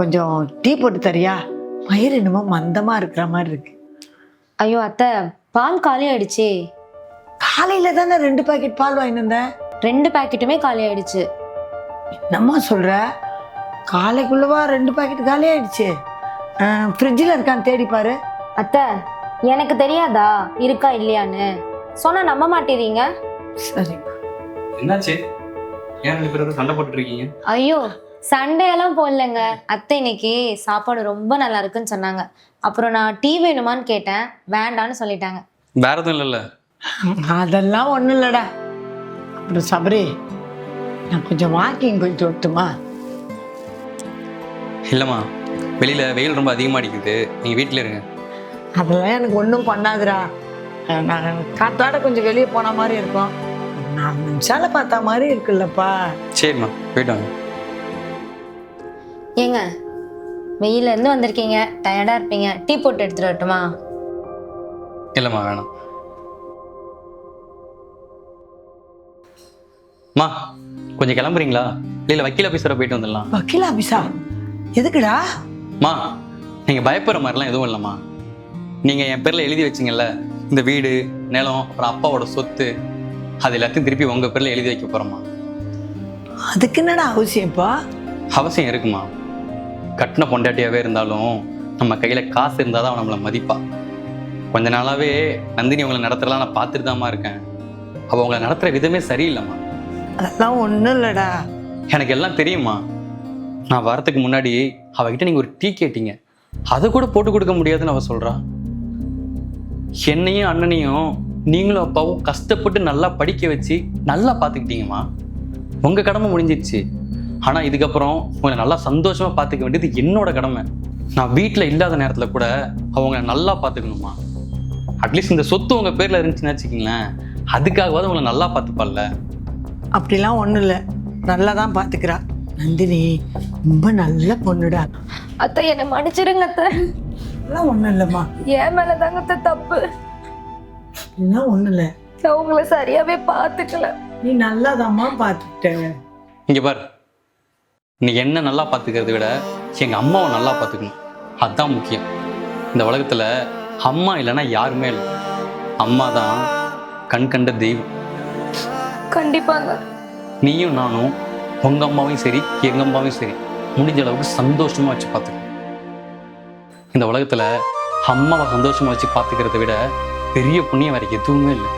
கொஞ்சம் டீ போட்டு தரியா? வயிறு என்னமோ மந்தமா இருக்கிற மாதிரி இருக்கு. ஐயோ அத்தை, பால் காலி ஆயிடுச்சு. காலையில தானே 2 பாக்கெட் பால் வாங்கிட்டு வந்தேன். 2 பாக்கெட்டுமே காலி ஆயிடுச்சு. என்னம்மா சொல்ற? காலைக்குள்ளவா 2 பாக்கெட் காலி ஆயிடுச்சு? ஃப்ரிட்ஜில் இருக்கான்னு தேடி பாரு. அத்தை, எனக்கு தெரியாதா இருக்கா இல்லையான்னு? சொன்னா நம்ப மாட்டேறீங்க. சரி. என்னாச்சு? ஏன் 2 பேரும் சண்டை போட்டுட்டு இருக்கீங்க? ஐயோ, சண்டே எல்லாம் போடலங்க. அத்தை இன்னைக்கு சாப்பாடு ரொம்ப நல்லா இருக்குன்னு சொன்னாங்க. அப்புறம் நான் டீ வேணுமான்னு கேட்டேன், வேண்டான்னு சொல்லிட்டாங்க. வேற எதுவும் இல்லைல்ல? அதெல்லாம் ஒன்றும் இல்லைடா. அப்புறம் சபரி, நான் கொஞ்சம் வாக்கிங் போயிட்டு வரட்டுமா? இல்லைம்மா, வெளியில் வெயில் ரொம்ப அதிகமாக அடிக்குது, நீங்கள் வீட்டில் இருங்க. அதெல்லாம் எனக்கு ஒன்றும் பண்ணாதுடா. நான் காத்தாட கொஞ்சம் வெளியே போன மாதிரி இருக்கும். 4 நிமிஷால பார்த்தா மாதிரி இருக்குல்லப்பா. சரிம்மா, போயிட்டு வாங்க. ஏங்க, வெயில இருந்து வந்திருக்கீங்க, டயர்டா இருப்பீங்க, டீ போட்டு எடுத்துட்டு வரட்டுமா? இல்லைம்மா, வேணாம். மா, கொஞ்சம் கிளம்புறீங்களா? இல்லை வக்கீல் ஆஃபீஸ் வரை போயிட்டு வந்துடலாம். வக்கீல் ஆபீஸா? எதுக்குடா? மா, நீங்கள் பயப்படுற மாதிரிலாம் எதுவும் இல்லைம்மா. நீங்கள் என் பேரில் எழுதி வச்சிங்கல்ல, இந்த வீடு, நிலம், அப்புறம் அப்பாவோட சொத்து, அது எல்லாத்தையும் திருப்பி உங்கள் பேரில் எழுதி வைக்க போகிறோம்மா. அதுக்கு என்னடா அவசியம்ப்பா? அவசியம் இருக்குமா. கட்டின பொண்டாட்டியாகவே இருந்தாலும் நம்ம கையில் காசு இருந்தால் தான் அவன் நம்மளை மதிப்பா. கொஞ்ச நாளாகவே நந்தினி உங்களை நடத்துறலாம் நான் பார்த்துட்டு தான்மா இருக்கேன். அவள் உங்களை நடத்துகிற விதமே சரியில்லைம்மா. அதெல்லாம் ஒன்றும் இல்லைடா. எனக்கு எல்லாம் தெரியுமா. நான் வரத்துக்கு முன்னாடி அவகிட்ட நீங்கள் ஒரு டீ கேட்டீங்க, அதை கூட போட்டு கொடுக்க முடியாதுன்னு அவள் சொல்கிறா. என்னையும் அண்ணனையும் நீங்களும் அப்பாவும் கஷ்டப்பட்டு நல்லா படிக்க வச்சு நல்லா பார்த்துக்கிட்டீங்கம்மா. உங்கள் கடமை முடிஞ்சிடுச்சு. ஆனால் இதுக்கப்புறம் உங்களை நல்லா சந்தோஷமாக பார்த்துக்க வேண்டியது என்னோட கடமை. நான் வீட்டில் இல்லாத நேரத்தில் கூட அவங்கள நல்லா பார்த்துக்கணுமா. அட்லீஸ்ட் இந்த சொத்து உங்கள் பேரில் இருந்துச்சுன்னு வச்சுக்கிங்களேன், அதுக்காகவாது உங்களை நல்லா பார்த்துப்பால. அப்படிலாம் ஒன்றும் இல்லை, நல்லா தான் பார்த்துக்கிறா. நந்தினி ரொம்ப நல்ல பொண்ணுடா. அத்தை, என்னை மன்னிச்சிடுங்க அத்தை. அதெல்லாம் ஒன்றும் இல்லைம்மா. என் மேலதாங்க அத்தை தப்பு. இதெல்லாம் ஒன்றும் இல்லை. நான் உங்களை சரியாவே பார்த்துக்கல. நீ நல்லாதாம்மா பார்த்துட்ட. இங்கே பார், நீ என்ன நல்லா பார்த்துக்கிறத விட எங்கள் அம்மாவை நல்லா பார்த்துக்கணும், அதுதான் முக்கியம். இந்த உலகத்தில் அம்மா இல்லைன்னா யாருமே இல்லை. அம்மா தான் கண் கண்ட தெய்வம். கண்டிப்பாங்க. நீயும் நானும் உங்கள் அம்மாவையும் சரி எங்கள் அம்மாவையும் சரி முடிஞ்ச அளவுக்கு சந்தோஷமாக வச்சு பார்த்துக்கணும். இந்த உலகத்தில் அம்மாவை சந்தோஷமாக வச்சு பார்த்துக்கிறத விட பெரிய புண்ணியம் வேறு எதுவுமே இல்லை.